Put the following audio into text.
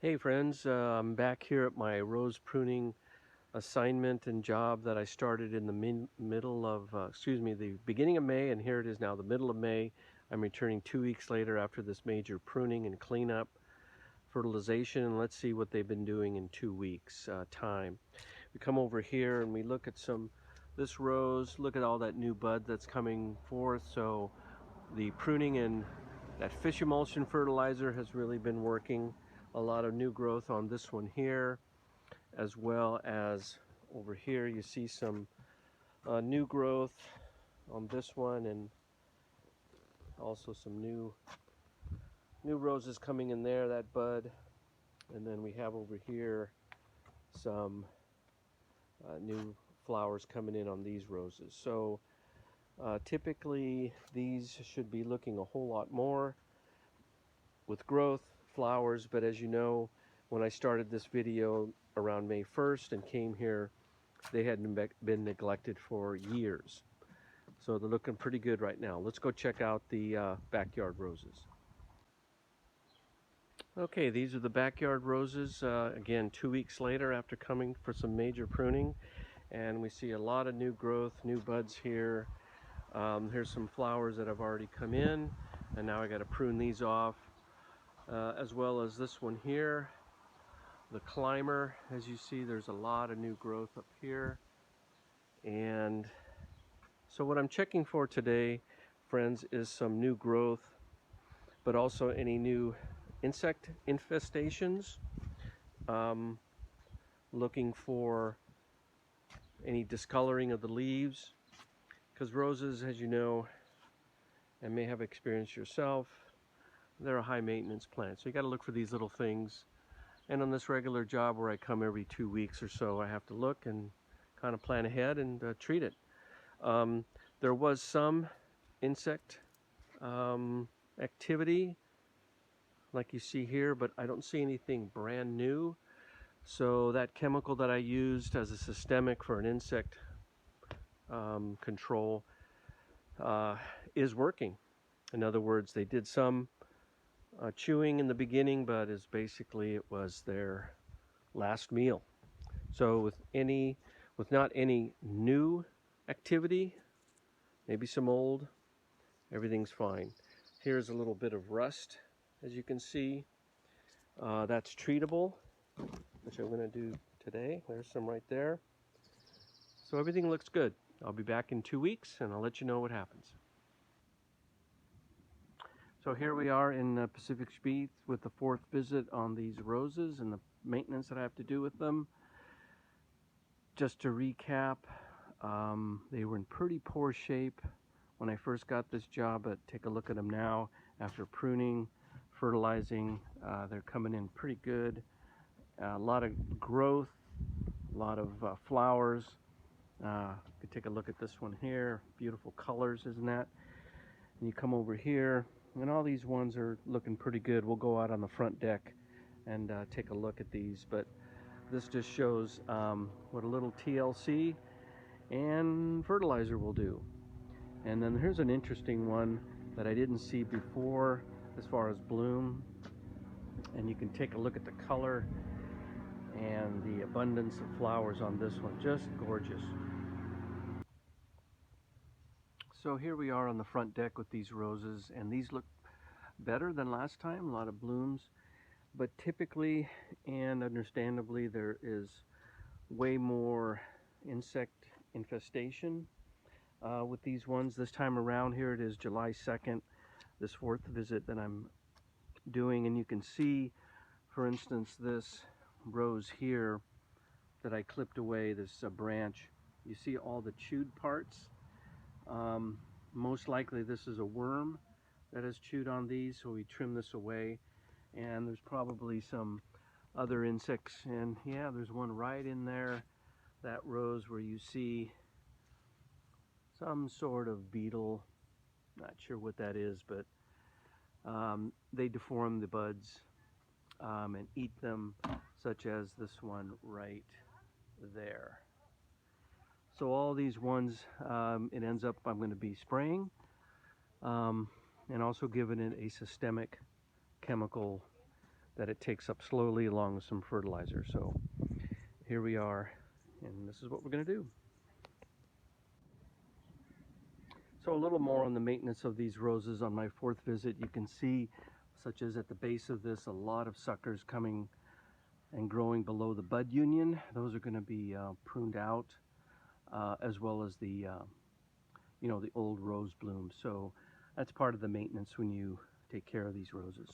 Hey friends, I'm back here at my rose pruning assignment and job that I started in the the beginning of May, and here it is now, the middle of May. I'm returning 2 weeks later after this major pruning and cleanup, fertilization, and let's see what they've been doing in 2 weeks time. We come over here and we look at this rose, look at all that new bud that's coming forth. So the pruning and that fish emulsion fertilizer has really been working. A lot of new growth on this one here, as well as over here you see some new growth on this one, and also some new roses coming in there, that bud. And then we have over here some new flowers coming in on these roses. So typically these should be looking a whole lot more with growth, flowers, but as you know, when I started this video around May 1st and came here, they hadn't been neglected for years. So they're looking pretty good right now. Let's go check out the backyard roses. Okay, these are the backyard roses, again 2 weeks later after coming for some major pruning, and we see a lot of new growth, new buds here. Here's some flowers that have already come in, and now I got to prune these off, as well as this one here, the climber. As you see, there's a lot of new growth up here. And so what I'm checking for today, friends, is some new growth, but also any new insect infestations. Looking for any discoloring of the leaves, because roses, as you know, and may have experienced yourself, they're a high maintenance plant. So you got to look for these little things. And on this regular job where I come every 2 weeks or so, I have to look and kind of plan ahead and treat it. There was some insect activity like you see here, but I don't see anything brand new. So that chemical that I used as a systemic for an insect control is working. In other words, they did some chewing in the beginning, but it was their last meal. So with not any new activity, maybe some old, everything's fine. Here's a little bit of rust, as you can see. That's treatable, which I'm going to do today. There's some right there. So everything looks good. I'll be back in 2 weeks and I'll let you know what happens. So here we are in Pacific Speed with the 4th visit on these roses and the maintenance that I have to do with them. Just to recap, they were in pretty poor shape when I first got this job, but take a look at them now after pruning, fertilizing. They're coming in pretty good. A lot of growth, a lot of flowers. You could take a look at this one here. Beautiful colors, isn't that? And you come over here, and all these ones are looking pretty good. We'll go out on the front deck and take a look at these, but this just shows what a little TLC and fertilizer will do. And then here's an interesting one that I didn't see before as far as bloom, and you can take a look at the color and the abundance of flowers on this one. Just gorgeous. So here we are on the front deck with these roses, and these look better than last time. A lot of blooms, but typically and understandably there is way more insect infestation with these ones this time around. Here it is July 2nd, this 4th visit that I'm doing, and you can see, for instance, this rose here that I clipped away, this branch. You see all the chewed parts. Most likely this is a worm that has chewed on these, so we trim this away. And there's probably some other insects, and yeah, there's one right in there, that rose, where you see some sort of beetle. Not sure what that is, but they deform the buds and eat them, such as this one right there. So all these ones, it ends up I'm going to be spraying and also giving it a systemic chemical that it takes up slowly along with some fertilizer. So here we are, and this is what we're going to do. So a little more on the maintenance of these roses on my fourth visit. You can see, such as at the base of this, a lot of suckers coming and growing below the bud union. Those are going to be pruned out, as well as the the old rose bloom. So that's part of the maintenance when you take care of these roses.